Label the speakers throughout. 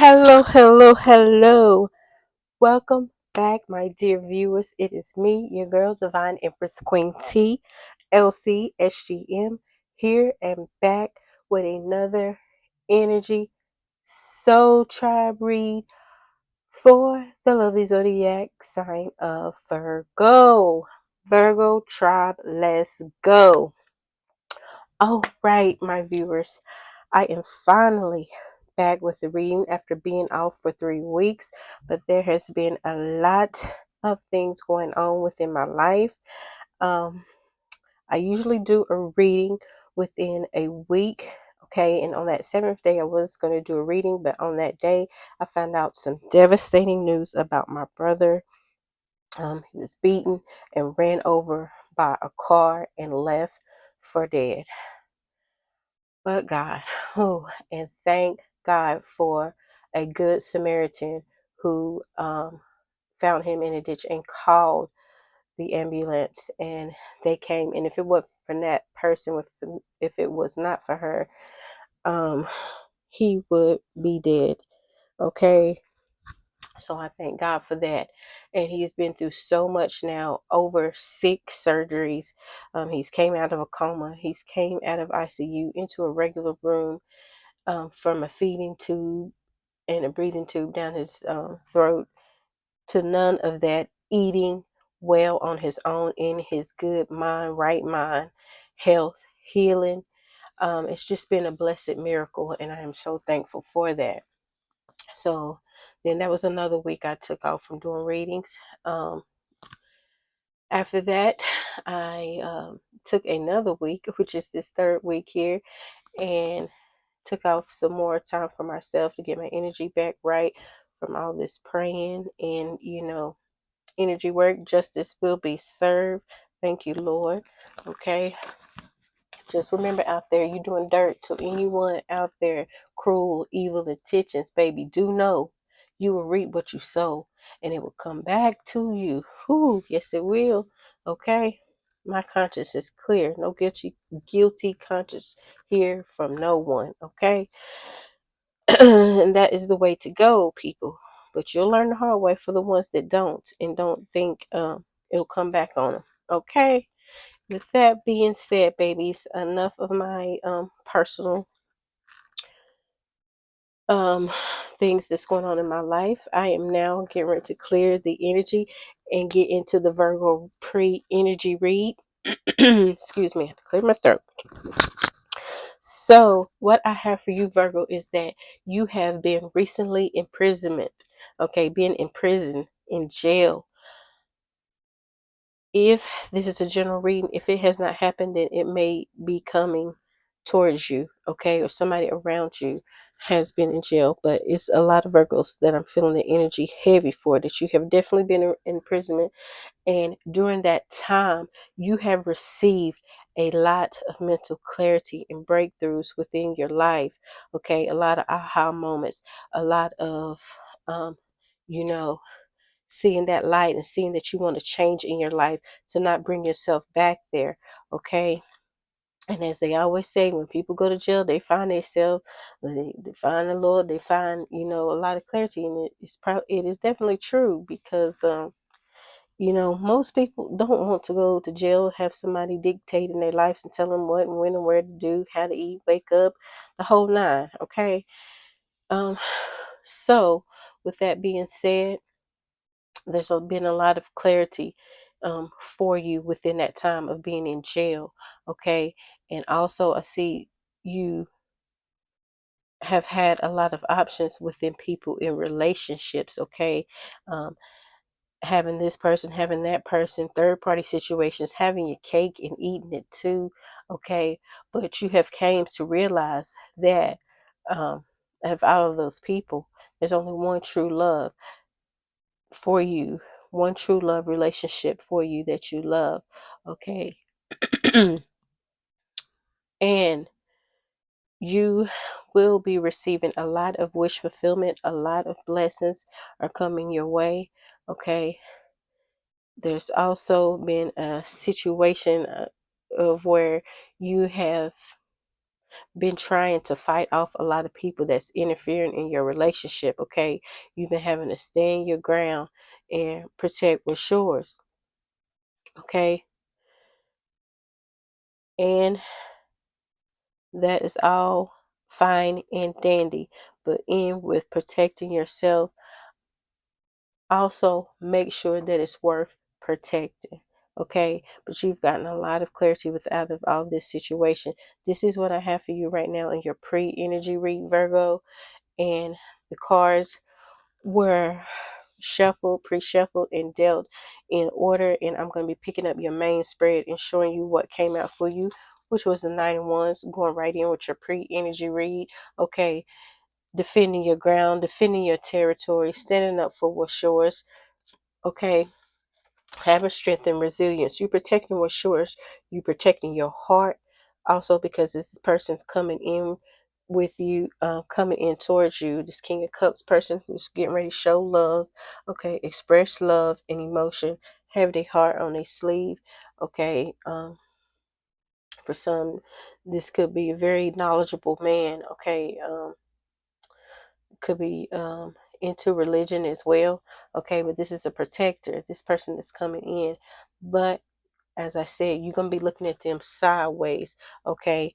Speaker 1: Hello, hello, hello. Welcome back, my dear viewers. It is me, your girl, Divine Empress Queen T, LC, S.G.M, here and back with another energy soul tribe read for the lovely zodiac sign of Virgo. Virgo tribe, let's go. All right, my viewers, I am finally back with the reading after being off for 3 weeks, but there has been a lot of things going on within my life. Um, I usually do a reading within a week. Okay, and on that seventh day, I was going to do a reading, but on that day, I found out some devastating news about my brother. He was beaten and ran over by a car and left for dead. But God, oh, and thank God for a good Samaritan who found him in a ditch and called the ambulance, and they came. And if it was for that person, if it was not for her, um, he would be dead. Okay, so I thank God for that. And he's been through so much now, over 6 surgeries. He's came out of a coma. He's came out of ICU into a regular room, from a feeding tube and a breathing tube down his throat, to none of that, eating well on his own in his good mind, right mind, health, healing. It's just been a blessed miracle, and I am so thankful for that. So then that was another week I took off from doing readings. After that, I took another week, which is this third week here, and took off some more time for myself to get my energy back right from all this praying and, energy work. Justice will be served. Thank you, Lord. Okay. Just remember, out there, you doing dirt to anyone out there, cruel, evil intentions, baby. Do know you will reap what you sow, and it will come back to you. Whoo, yes, it will. Okay. My conscience is clear. No guilty conscience here from no one. Okay. And that is the way to go, people. But you'll learn the hard way for the ones that don't and don't think it'll come back on them. Okay. With that being said, babies, enough of my personal um things that's going on in my life. I am now getting ready to clear the energy and get into the Virgo pre-energy read. Excuse me, I have to clear my throat. So, what I have for you, Virgo, is that you have been recently imprisonment. Okay, being in prison, in jail. If this is a general reading, if it has not happened, then it may be coming towards you, okay, or somebody around you has been in jail. But it's a lot of Virgos that I'm feeling the energy heavy for, that you have definitely been in imprisonment. And during that time, you have received a lot of mental clarity and breakthroughs within your life. Okay, a lot of aha moments, a lot of, um, you know, seeing that light and seeing that you want to change in your life to not bring yourself back there. Okay. And as they always say, when people go to jail, they find themselves, they find the Lord, they find, a lot of clarity. And it is definitely true because, most people don't want to go to jail, have somebody dictating their lives and tell them what and when and where to do, how to eat, wake up, the whole nine. Okay. Um, so with that being said, there's been a lot of clarity for you within that time of being in jail. Okay. And also, I see you have had a lot of options within people in relationships. Okay. Um, having this person, having that person, third party situations, having your cake and eating it too. Okay. But you have came to realize that of all of those people, there's only one true love for you, one true love relationship for you that you love. Okay. And you will be receiving a lot of wish fulfillment, a lot of blessings are coming your way. Okay. There's also been a situation of where you have been trying to fight off a lot of people that's interfering in your relationship, okay? You've been having to stand your ground and protect what's yours, okay? And that is all fine and dandy, but in with protecting yourself, also make sure that it's worth protecting, okay? But you've gotten a lot of clarity with out of all this situation. This is what I have for you right now in your pre-energy read, Virgo, and the cards were shuffled, pre-shuffled, and dealt in order. And I'm going to be picking up your main spread and showing you what came out for you, which was the Nine of Wands, going right in with your pre-energy read. Okay, defending your ground, defending your territory, standing up for what's yours. Okay, having strength and resilience. You protecting what's yours. You protecting your heart. Also, because this person's coming in with you, coming in towards you. This King of Cups person who's getting ready to show love. Okay, express love and emotion. Have their heart on their sleeve. Okay, for some, this could be a very knowledgeable man. Okay, could be into religion as well. Okay, but this is a protector. This person is coming in, but as I said, you're going to be looking at them sideways, okay,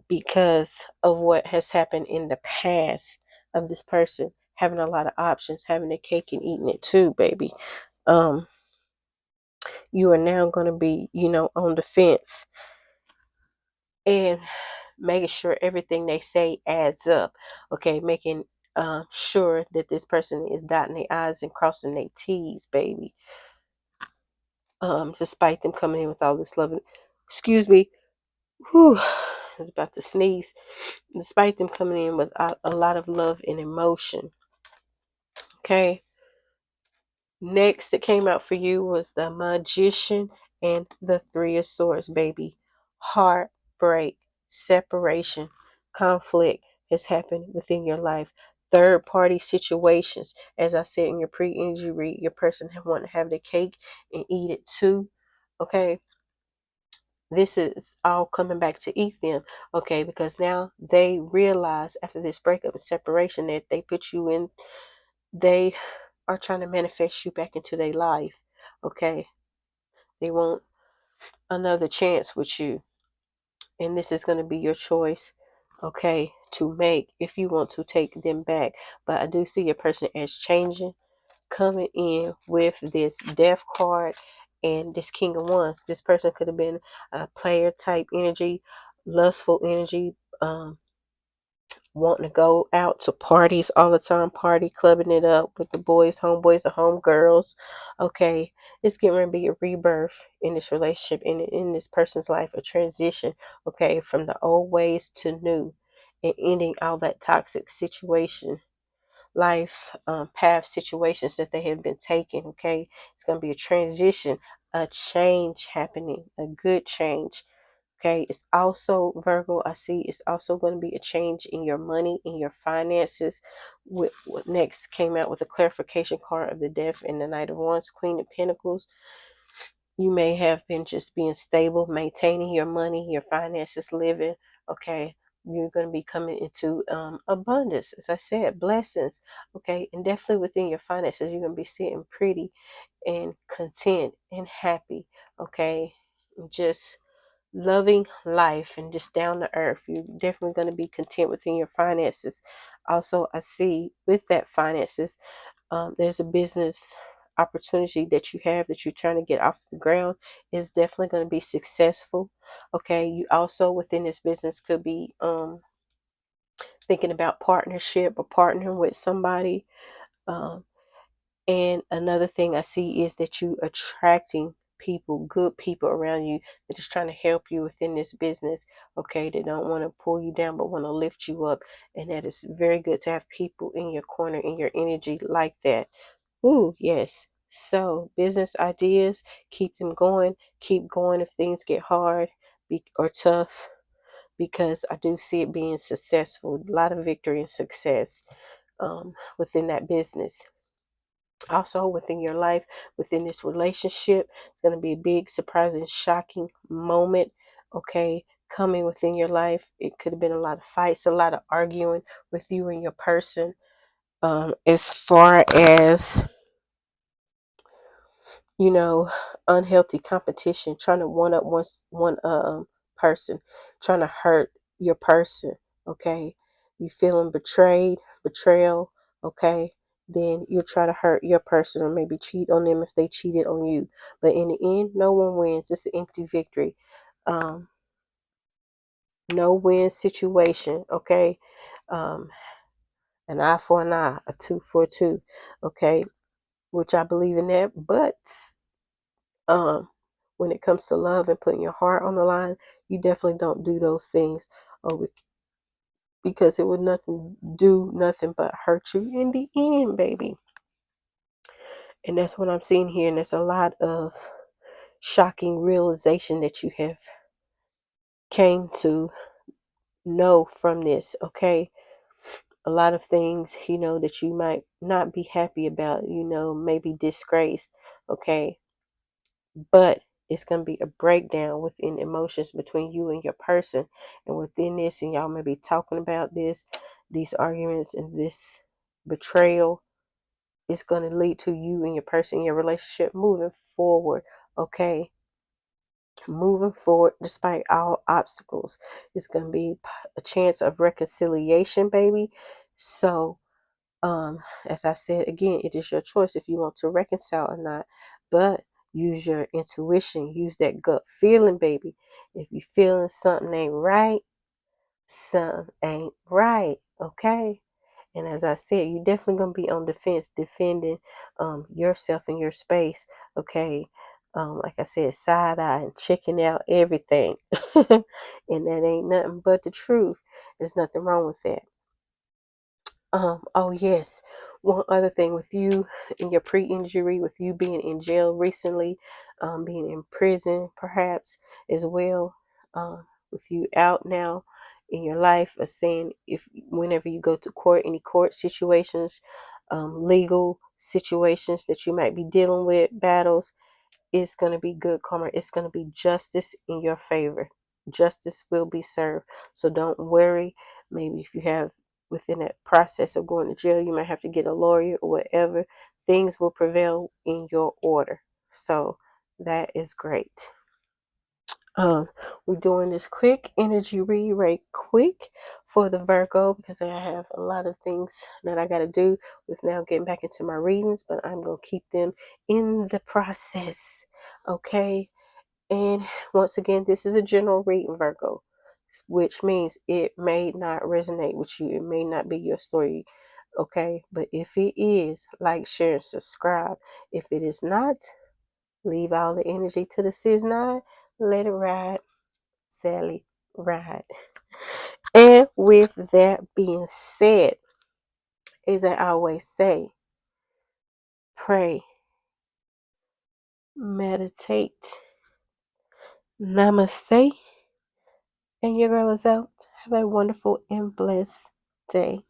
Speaker 1: because of what has happened in the past of this person having a lot of options, having their cake and eating it too, baby. Um, you are now going to be, on the fence and making sure everything they say adds up, okay, making sure that this person is dotting their I's and crossing their T's, baby. Despite them coming in with all this love, excuse me, whew, I was about to sneeze. Despite them coming in with a lot of love and emotion. Okay. Next that came out for you was the Magician and the Three of Swords, baby. Heartbreak, separation, conflict has happened within your life. Third party situations. As I said in your pre-energy read, your person want to have the cake and eat it too. Okay. This is all coming back to eat them, okay, because now they realize after this breakup and separation that they put you in, they are trying to manifest you back into their life, okay. They want another chance with you, and this is going to be your choice, okay, to make if you want to take them back. But I do see your person as changing, coming in with this Death card and this King of Wands. This person could have been a player type energy, lustful energy, wanting to go out to parties all the time, party, clubbing it up with the boys, homeboys, or homegirls. Okay, it's getting ready to be a rebirth in this relationship, in this person's life, a transition, okay, from the old ways to new, and ending all that toxic situation life path situations that they have been taking. Okay, it's going to be a transition, a change happening, a good change. Okay, it's also Virgo, I see it's also going to be a change in your money, in your finances. What next came out with a clarification card of the Death and the Knight of Wands, Queen of Pentacles. You may have been just being stable, maintaining your money, your finances, living. Okay, you're going to be coming into abundance, as I said, blessings. Okay, and definitely within your finances, you're going to be sitting pretty and content and happy. Okay, just loving life and just down to earth. You're definitely going to be content within your finances. Also, I see with that finances, there's a business opportunity that you have that you're trying to get off the ground is definitely going to be successful. Okay, you also within this business could be thinking about partnership or partnering with somebody. um, and another thing I see is that you attracting people, good people around you that is trying to help you within this business. Okay, they don't want to pull you down but want to lift you up, and that is very good to have people in your corner, in your energy like that. Ooh, yes. So, business ideas, keep them going. Keep going if things get hard or tough, because I do see it being successful. A lot of victory and success within that business. Also, within your life, within this relationship, it's going to be a big, surprising, shocking moment. Okay, coming within your life. It could have been a lot of fights, a lot of arguing with you and your person. As far as, you know, unhealthy competition, trying to one up one person, trying to hurt your person. Okay, you feeling betrayal. Okay, then you'll try to hurt your person or maybe cheat on them if they cheated on you. But in the end, no one wins. It's an empty victory. Um, no win situation. Okay, um, an eye for an eye, a tooth for a tooth. Okay, which I believe in that, but um when it comes to love and putting your heart on the line, you definitely don't do those things because it would nothing but hurt you in the end, baby. And that's what I'm seeing here. And there's a lot of shocking realization that you have came to know from this. Okay, a lot of things, that you might not be happy about, maybe disgraced. Okay, but it's going to be a breakdown within emotions between you and your person. And within this, and y'all may be talking about these arguments and this betrayal is going to lead to you and your person, your relationship moving forward. Okay, moving forward despite all obstacles. It's going to be a chance of reconciliation, baby. So as I said again, it is your choice if you want to reconcile or not, but use your intuition, use that gut feeling, baby. If you feeling something ain't right, something ain't right. Okay, and as I said, you definitely gonna be on defense, defending yourself and your space. Okay, like I said, side eye and checking out everything, and that ain't nothing but the truth. There's nothing wrong with that. Oh yes. One other thing with you in your pre-injury, with you being in jail recently, being in prison perhaps as well, with you out now in your life, or saying if whenever you go to court, any court situations, legal situations that you might be dealing with, battles, it's going to be good karma. It's going to be justice in your favor. Justice will be served. So don't worry. Maybe if you have within that process of going to jail, you might have to get a lawyer or whatever. Things will prevail in your order. So that is great. Um, we're doing this quick energy read right quick for the Virgo because I have a lot of things that I got to do with now getting back into my readings, but I'm going to keep them in the process. Okay. And once again, this is a general reading, Virgo, which means it may not resonate with you. It may not be your story. Okay. But if it is, like, share, and subscribe. If it is not, leave all the energy to the Sis 9. Let it ride. Sally ride. And with that being said, as I always say, pray, meditate, namaste, and your girl is out. Have a wonderful and blessed day.